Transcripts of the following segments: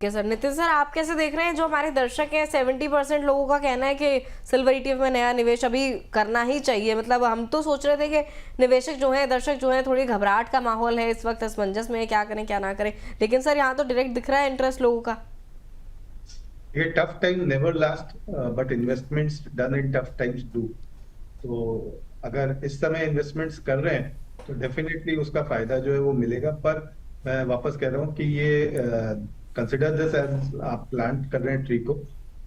है sir. Nitin sir, आप कैसे देख रहे हैं, जो हमारे दर्शक हैं 70% लोगों का कहना है कि सिल्वर ईटीएफ में नया निवेश अभी करना ही चाहिए। मतलब हम तो सोच रहे थे कि निवेशक जो हैं, दर्शक जो हैं, थोड़ी घबराहट का माहौल है इस वक्त, असमंजस में है, क्या करें क्या ना करें, लेकिन सर यहाँ तो डायरेक्ट दिख रहा है इंटरेस्ट लोगों का। ये tough time never last but investments done in tough times do. तो अगर इस समय इन्वेस्टमेंट्स कर रहे हैं तो डेफिनेटली उसका फायदा जो है वो मिलेगा। पर मैं वापस कह रहा हूँ कि ये कंसिडर दिस एज आप प्लांट कर रहे हैं ट्री को,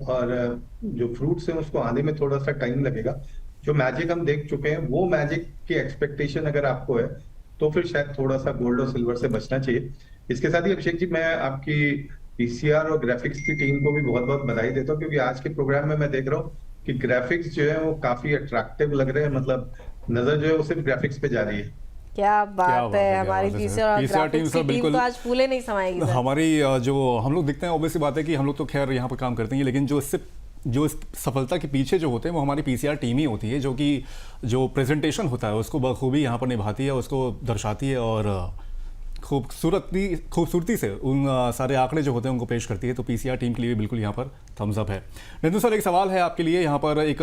और जो फ्रूट्स हैं उसको आने में थोड़ा सा टाइम लगेगा। जो मैजिक हम देख चुके हैं वो मैजिक की एक्सपेक्टेशन अगर आपको है तो फिर शायद थोड़ा सा गोल्ड और सिल्वर से बचना चाहिए। इसके साथ ही अभिषेक जी, मैं आपकी पीसीआर और ग्राफिक्स की टीम को भी बहुत बहुत बधाई देता हूँ, क्योंकि आज के प्रोग्राम में मैं देख रहा हूँ कि ग्राफिक्स जो है वो काफी अट्रैक्टिव लग रहे हैं। मतलब नजर जो है वो सिर्फ ग्राफिक्स पे जा रही है। क्या बात है, हमारी पीसीआर टीम की टीम तो आज फूले नहीं समाएगी सर। हमारी जो हम लोग दिखते हैं, ऑब्वियस सी बात है कि हम लोग तो खैर यहाँ पर काम करते हैं, लेकिन जो इस सफलता के पीछे जो होते हैं वो हमारी पीसीआर टीम ही होती है, जो कि जो प्रेजेंटेशन होता है उसको बखूबी यहाँ पर निभाती है, उसको दर्शाती है और खूबसूरती से उन सारे आंकड़े जो होते हैं उनको पेश करती है। तो पीसीआर टीम के लिए बिल्कुल यहाँ पर थम्स अप है। नितिन सर, एक सवाल है आपके लिए। यहाँ पर एक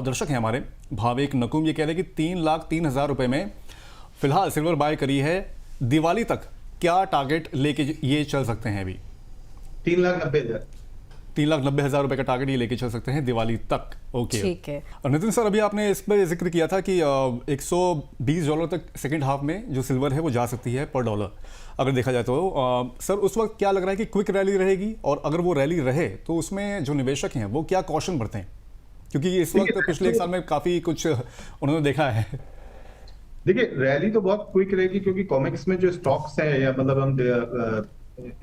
दर्शक है हमारे, भावेक नकुम, ये कह रहे हैं कि 3,03,000 रुपये में फिलहाल सिल्वर बाय करी है, दिवाली तक क्या टारगेट लेके ये चल सकते हैं? अभी 3,90,000 3,90,000 रुपए का टारगेट ये लेके चल सकते हैं दिवाली तक। ओके, ठीक है। और नितिन सर, अभी आपने इस पर जिक्र किया था कि $120 तक सेकंड हाफ में जो सिल्वर है वो जा सकती है पर डॉलर, अगर देखा जाए तो। सर, उस वक्त क्या लग रहा है कि क्विक रैली रहेगी, और अगर वो रैली रहे तो उसमें जो निवेशक हैं वो क्या कॉशन बरतें, क्योंकि इस वक्त पिछले एक साल में काफी कुछ उन्होंने देखा है। देखिए, रैली तो बहुत क्विक रहेगी, क्योंकि कॉमिक्स में जो स्टॉक्स हैं, या मतलब हम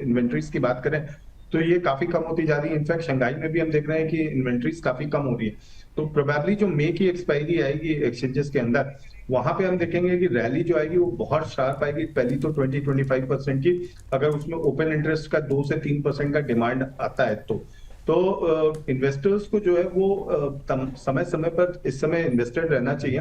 इन्वेंट्रीज की बात करें तो ये काफी कम होती जा रही है। इनफैक्ट शंघाई में भी हम देख रहे हैं कि इन्वेंट्रीज काफी कम हो रही है। तो प्रोबेबली जो मई की एक्सपायरी आएगी एक्सचेंजेस के अंदर, वहां पे हम देखेंगे कि रैली जो आएगी वो बहुत शार्प आएगी। पहली तो 20-25% की, अगर उसमें ओपन इंटरेस्ट का 2 से 3% का डिमांड आता है तो इन्वेस्टर्स को जो है वो समय समय पर इस समय इन्वेस्टेड रहना चाहिए।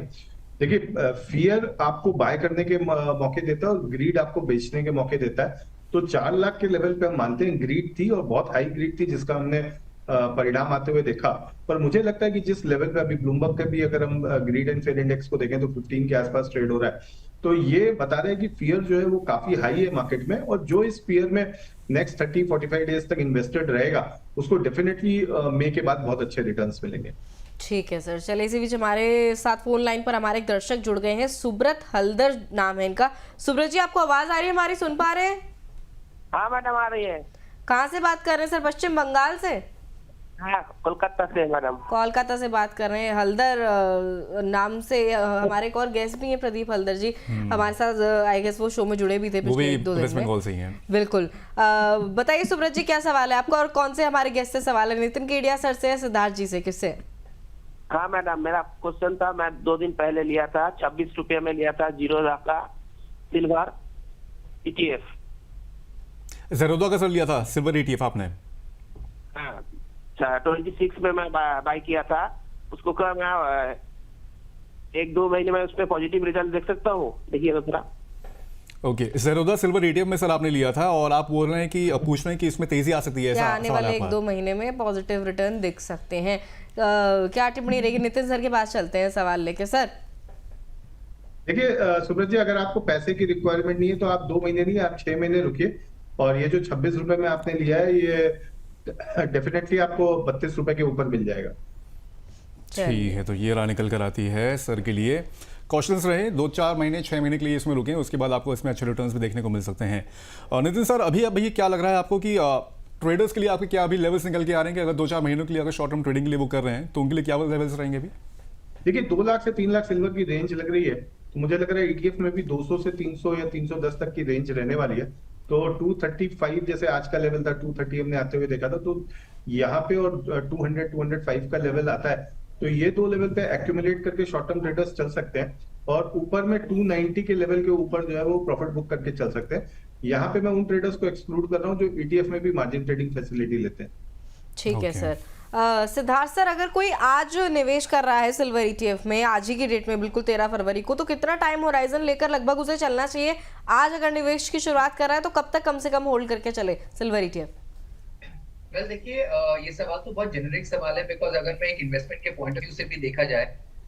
देखिए, फियर आपको बाय करने के मौके देता है और ग्रीड आपको बेचने के मौके देता है। तो 4 लाख के लेवल पे हम मानते हैं ग्रीड थी, और बहुत हाई ग्रीड थी, जिसका हमने परिणाम आते हुए देखा। पर मुझे लगता है कि जिस लेवल पे अभी ब्लूमबर्ग के भी अगर हम ग्रीड एंड फेयर इंडेक्स को देखें तो 15 के आसपास ट्रेड हो रहा है, तो ये बता रहे हैं कि फियर जो है वो काफी हाई है मार्केट में। और जो इस फियर में नेक्स्ट 30-45 डेज तक इन्वेस्टेड रहेगा उसको डेफिनेटली मई के बाद बहुत अच्छे रिटर्न्स मिलेंगे। ठीक है सर। चलिए, इसी बीच हमारे साथ फोन लाइन पर हमारे एक दर्शक जुड़ गए हैं, सुब्रत हल्दर नाम है इनका। सुब्रत जी, आपको आवाज आ रही है हमारी, सुन पा रहे हैं? हाँ मैडम, आ रही है। कहाँ से बात कर रहे हैं सर? पश्चिम बंगाल से? हाँ, कोलकाता से मैडम। कोलकाता से बात कर रहे हैं। हल्दर नाम से हमारे एक और गेस्ट भी हैं, प्रदीप हल्दर जी, हमारे साथ आई गेस वो शो में जुड़े भी थे पिछले 1-2 दिन में। बिल्कुल। बताइए सुब्रत जी, क्या सवाल है आपका, और कौन से हमारे गेस्ट से सवाल है? नितिन केडिया सर से, सिद्धार्थ जी से, किससे? हाँ मैडम, मेरा क्वेश्चन था, मैं 2 दिन पहले लिया था, 26 रुपये में लिया था जीरोधा का सिल्वर ETF। ज़ेरोधा का सर लिया था सिल्वर ETF आपने? हाँ, 26 में मैं बाय किया था उसको। क्या मैं 1-2 महीने में उसमें पॉजिटिव रिजल्ट देख सकता हूँ? देखिए दूसरा। ओके, ज़ेरोधा सिल्वर ETF में सर आपने लिया था, और आप बोल रहे हैं कि पूछ रहे हैं कि इसमें तेजी आ सकती है, क्या आने वाले 1-2 महीने में पॉजिटिव रिटर्न दिख सकते हैं? क्या टिप्पणी रहेगी? नितिन सर के पास चलते हैं सवाल लेके। सर देखिए सुब्रत जी, अगर आपको पैसे की रिक्वायरमेंट नहीं है तो आप 2 महीने नहीं, आप 6 महीने रुकिए। और ये जो 26 रुपए में आपने लिया है, ये डेफिनेटली आपको 32 रुपए के ऊपर मिल जाएगा। ठीक है, तो ये राह निकल कर आती है सर के लिए। कॉशंस रहे, 2-4 महीने 6 महीने के लिए इसमें रुकें, उसके बाद आपको इसमें अच्छे रिटर्न्स भी देखने को मिल सकते हैं। और नितिन सर, अभी क्या लग रहा है आपको कि ट्रेडर्स के लिए आपके क्या अभी लेवल्स निकल के आ रहे हैं कि अगर 2-4 महीनों के लिए अगर शॉर्ट टर्म ट्रेडिंग के लिए वो कर रहे हैं तो उनके लिए क्या लेवल्स रहेंगे अभी? देखिए, 2 लाख से 3 लाख सिल्वर की रेंज लग रही है, तो मुझे लग रहा है ETF में भी 200 से 300 या 310 तक की रेंज रहने वाली है। तो 235 जैसे आज का लेवल था, 230 हमने आते हुए देखा था, तो यहाँ पे और 200-205 का लेवल आता है, तो ये 2 लेवल पे एक्यूमुलेट करके शॉर्ट टर्म ट्रेडर्स चल सकते हैं। और ऊपर में 290 के लेवल के ऊपर जो है वो प्रॉफिट बुक करके चल सकते हैं। यहाँ पे मैं उन ट्रेडर्स को एक्सक्लूड कर रहा हूँ जो ETF में भी मार्जिन ट्रेडिंग फैसिलिटी लेते हैं। ठीक है सर। सिद्धार्थ सर, अगर कोई आज निवेश कर रहा है सिल्वर ETF में आज ही की डेट में, बिल्कुल 13 फरवरी को, तो कितना टाइम होराइजन लेकर लगभग उसे चलना चाहिए? आज अगर निवेश की शुरुआत कर रहा है तो कब तक कम से कम होल्ड करके चले सिल्वर ETF? वेल देखिए, ये सवाल तो बहुत जेनेरिक सवाल है, बिकॉज अगर मैं एक इन्वेस्टमेंट के पॉइंट ऑफ व्यू से भी देखा जाए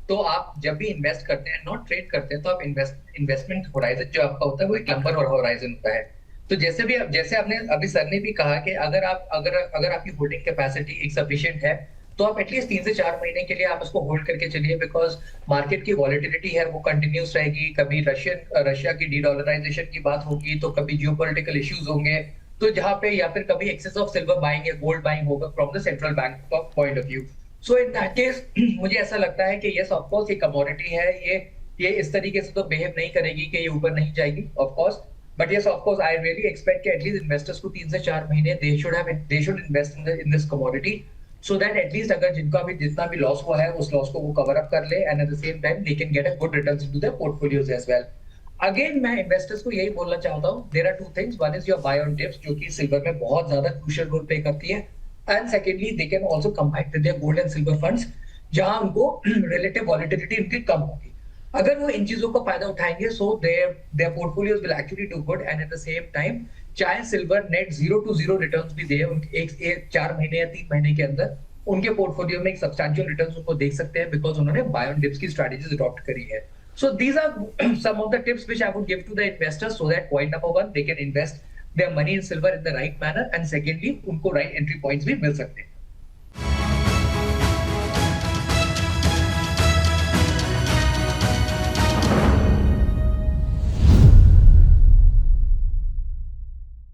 तो आप जब भी इन्वेस्ट करते हैं, नॉट ट्रेड करते हैं, तो आप इन्वेस्टमेंट होराइजन जो आपका होता है वो एक लंबर होराइजन होता है। तो जैसे आपने अभी सर ने भी कहा कि अगर आपकी होल्डिंग कैपेसिटी एक सफिशिएंट है तो आप एटलीस्ट 3 से 4 महीने के लिए आप उसको होल्ड करके चलिए, बिकॉज मार्केट की वॉलेटिलिटी है वो कंटिन्यूस रहेगी। कभी रशिया की डीडॉलराइजेशन की बात होगी, तो कभी जियोपॉलिटिकल इश्यूज होंगे, तो जहां पे या फिर कभी एक्सेस ऑफ सिल्वर बाइंग या गोल्ड बाइंग होगा from the central bank point of view. So in that case मुझे ऐसा लगता है कि यस ऑफ कोर्स ये कमोडिटी है, ये इस तरीके से तो बिहेव नहीं करेगी कि ये ऊपर नहीं जाएगी of course, but yes of course I really expect कि एटलीस्ट इन्वेस्टर्स को 3 से 4 महीने they should invest in this commodity, so that at least अगर जिनका भी जितना भी लॉस हुआ है उस लॉस को वो कवर अप कर ले, and at the same time they can get a good returns into their portfolios as well. Again मैं इन्वेस्टर्स को यही बोलना चाहता हूँ, there are 2 things, one is your buy on dips जो कि सिल्वर में बहुत ज्यादा क्रूशियल रोल प्ले करती है, and secondly they can also combine with their gold and silver funds जहां उनको रिलेटिव वॉलेटिलिटी उनकी कम होगी। अगर वो इन चीजों का फायदा उठाएंगे so their portfolios will actually do good, and at the same time चाहे सिल्वर नेट 0 to 0 रिटर्न्स भी दे एक 4 महीने या 3 महीने के अंदर, उनके पोर्टफोलियो में एक सब्सटैंशियल रिटर्न्स उनको देख सकते हैं, बिकॉज उन्होंने बाय ऑन डिप्स की स्ट्रेटजीज अडॉप्ट करी है। So these are some of the tips which I would give to the investors, so that point number 1 they can invest their money in silver in the right manner, and secondly उनको right entry points भी मिल सकते हैं।